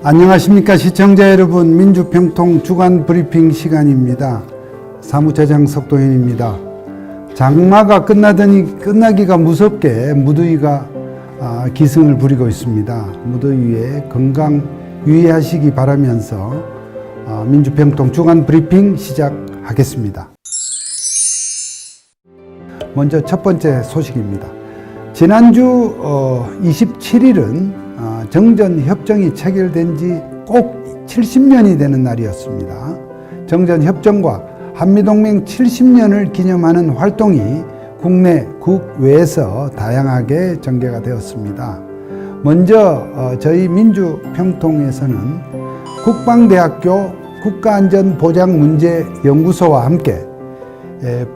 안녕하십니까 시청자 여러분, 민주평통 주간 브리핑 시간입니다. 사무처장 석도현입니다. 장마가 끝나기가 무섭게 무더위가 기승을 부리고 있습니다. 무더위에 건강 유의하시기 바라면서 민주평통 주간 브리핑 시작하겠습니다. 먼저 첫 번째 소식입니다. 지난주 27일은 정전협정이 체결된 지 꼭 70년이 되는 날이었습니다. 정전협정과 한미동맹 70년을 기념하는 활동이 국내, 국외에서 다양하게 전개가 되었습니다. 먼저 저희 민주평통에서는 국방대학교 국가안전보장문제연구소와 함께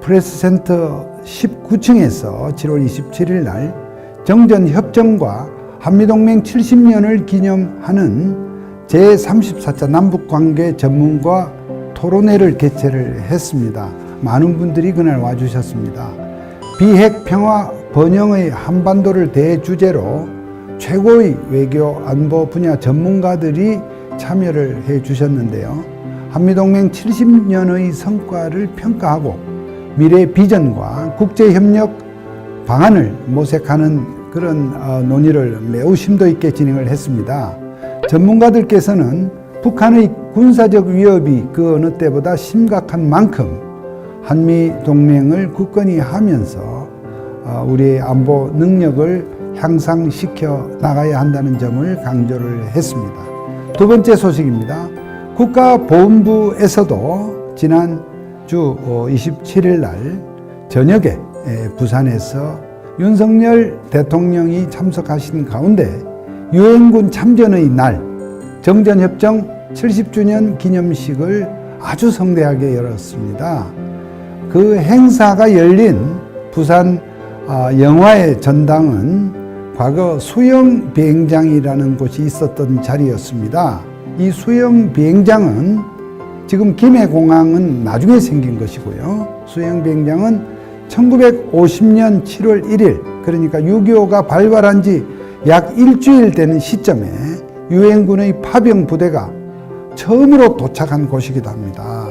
프레스센터 19층에서 7월 27일 날 정전협정과 한미동맹 70년을 기념하는 제34차 남북관계 전문가 토론회를 개최를 했습니다. 많은 분들이 그날 와주셨습니다. 비핵 평화 번영의 한반도를 대주제로 최고의 외교 안보 분야 전문가들이 참여를 해 주셨는데요. 한미동맹 70년의 성과를 평가하고 미래 비전과 국제협력 방안을 모색하는 그런 논의를 매우 심도 있게 진행을 했습니다. 전문가들께서는 북한의 군사적 위협이 그 어느 때보다 심각한 만큼 한미 동맹을 굳건히 하면서 우리의 안보 능력을 향상시켜 나가야 한다는 점을 강조를 했습니다. 두 번째 소식입니다. 국가보훈부에서도 지난 주 27일 날 저녁에 부산에서 윤석열 대통령이 참석하신 가운데 유엔군 참전의 날 정전협정 70주년 기념식을 아주 성대하게 열었습니다. 그 행사가 열린 부산 영화의 전당은 과거 수영비행장이라는 곳이 있었던 자리였습니다. 이 수영비행장은 지금 김해공항은 나중에 생긴 것이고요. 수영비행장은 1950년 7월 1일, 그러니까 6.25가 발발한 지 약 일주일 되는 시점에 유엔군의 파병 부대가 처음으로 도착한 곳이기도 합니다.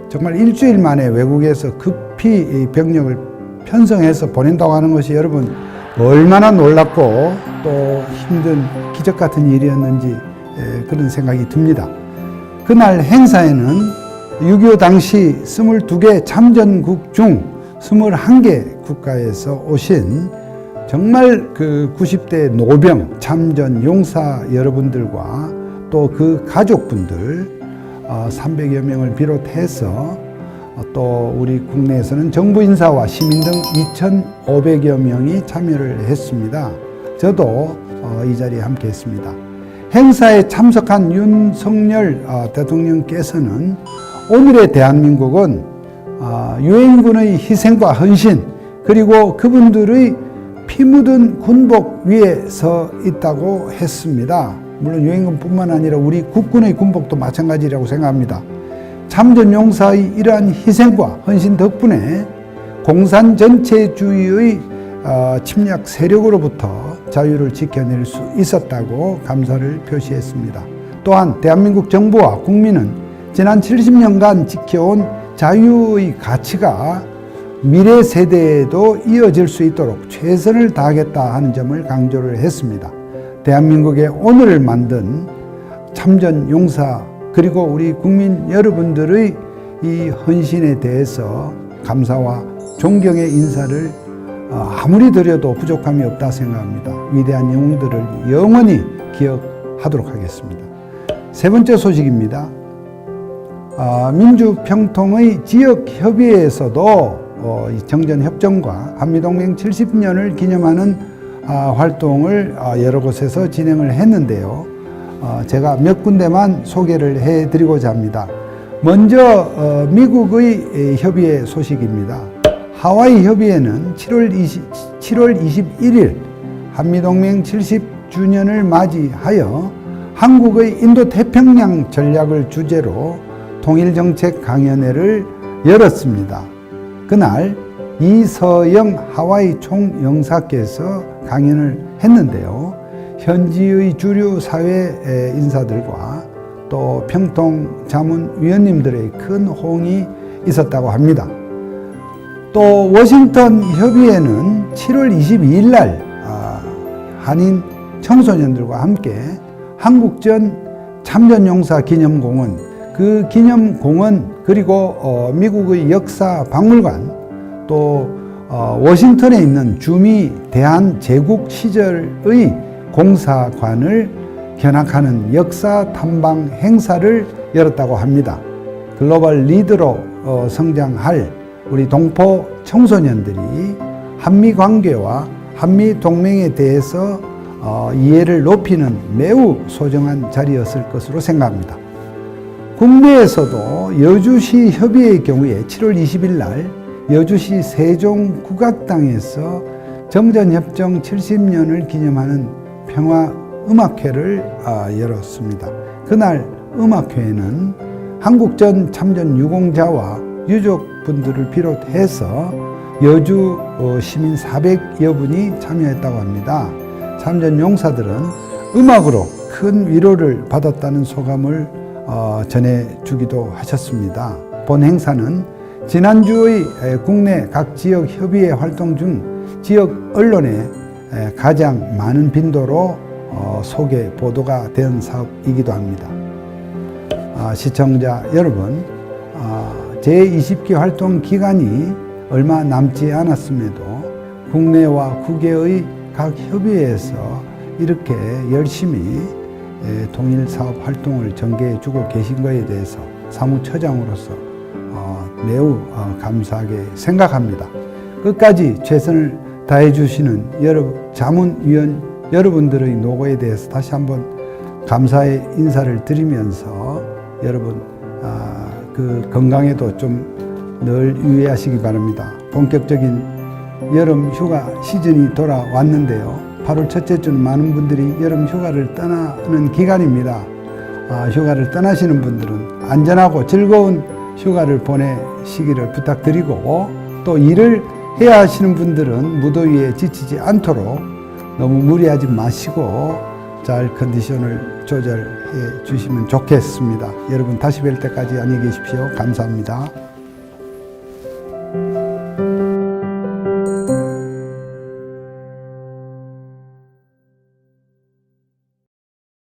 정말 일주일 만에 외국에서 급히 병력을 편성해서 보낸다고 하는 것이 여러분 얼마나 놀랍고 또 힘든 기적 같은 일이었는지 그런 생각이 듭니다. 그날 행사에는 6.25 당시 22개 참전국 중 21개 국가에서 오신 정말 그 90대 노병 참전 용사 여러분들과 또 그 가족분들 300여 명을 비롯해서 또 우리 국내에서는 정부 인사와 시민 등 2,500여 명이 참여를 했습니다. 저도 이 자리에 함께 했습니다. 행사에 참석한 윤석열 대통령께서는 오늘의 대한민국은 유엔군의 희생과 헌신 그리고 그분들의 피 묻은 군복 위에 서 있다고 했습니다. 물론 유엔군뿐만 아니라 우리 국군의 군복도 마찬가지라고 생각합니다. 참전용사의 이러한 희생과 헌신 덕분에 공산 전체주의의 침략 세력으로부터 자유를 지켜낼 수 있었다고 감사를 표시했습니다. 또한 대한민국 정부와 국민은 지난 70년간 지켜온 자유의 가치가 미래 세대에도 이어질 수 있도록 최선을 다하겠다 하는 점을 강조를 했습니다. 대한민국의 오늘을 만든 참전 용사 그리고 우리 국민 여러분들의 이 헌신에 대해서 감사와 존경의 인사를 아무리 드려도 부족함이 없다 생각합니다. 위대한 영웅들을 영원히 기억하도록 하겠습니다. 세 번째 소식입니다. 민주평통의 지역협의회에서도 정전협정과 한미동맹 70년을 기념하는 활동을 여러 곳에서 진행을 했는데요. 제가 몇 군데만 소개를 해드리고자 합니다. 먼저 미국의 협의회 소식입니다. 하와이 협의회는 7월 21일 한미동맹 70주년을 맞이하여 한국의 인도태평양 전략을 주제로 통일정책 강연회를 열었습니다. 그날 이서영 하와이 총영사께서 강연을 했는데요. 현지의 주류 사회 인사들과 또 평통 자문위원님들의 큰 호응이 있었다고 합니다. 또 워싱턴 협의회는 7월 22일 날 한인 청소년들과 함께 한국전 참전용사 기념공원, 그 기념공원 그리고 미국의 역사박물관 또 워싱턴에 있는 주미 대한제국 시절의 공사관을 견학하는 역사 탐방 행사를 열었다고 합니다. 글로벌 리더로 성장할 우리 동포 청소년들이 한미 관계와 한미 동맹에 대해서 이해를 높이는 매우 소중한 자리였을 것으로 생각합니다. 국내에서도 여주시 협의회의 경우에 7월 20일 날 여주시 세종국악당에서 정전협정 70년을 기념하는 평화음악회를 열었습니다. 그날 음악회에는 한국전 참전 유공자와 유족분들을 비롯해서 여주 시민 400여 분이 참여했다고 합니다. 참전 용사들은 음악으로 큰 위로를 받았다는 소감을 전해주기도 하셨습니다. 본 행사는 지난주의 국내 각 지역 협의회 활동 중 지역 언론에 가장 많은 빈도로 소개, 보도가 된 사업이기도 합니다. 시청자 여러분, 제20기 활동 기간이 얼마 남지 않았음에도 국내와 국외의 각 협의회에서 이렇게 열심히 통일사업 활동을 전개해 주고 계신 것에 대해서 사무처장으로서 매우 감사하게 생각합니다. 끝까지 최선을 다해 주시는 자문위원 여러분들의 노고에 대해서 다시 한번 감사의 인사를 드리면서 여러분 그 건강에도 좀 늘 유의하시기 바랍니다. 본격적인 여름 휴가 시즌이 돌아왔는데요. 8월 첫째 주는 많은 분들이 여름 휴가를 떠나는 기간입니다. 휴가를 떠나시는 분들은 안전하고 즐거운 휴가를 보내시기를 부탁드리고, 또 일을 해야 하시는 분들은 무더위에 지치지 않도록 너무 무리하지 마시고 잘 컨디션을 조절해 주시면 좋겠습니다. 여러분 다시 뵐 때까지 안녕히 계십시오. 감사합니다.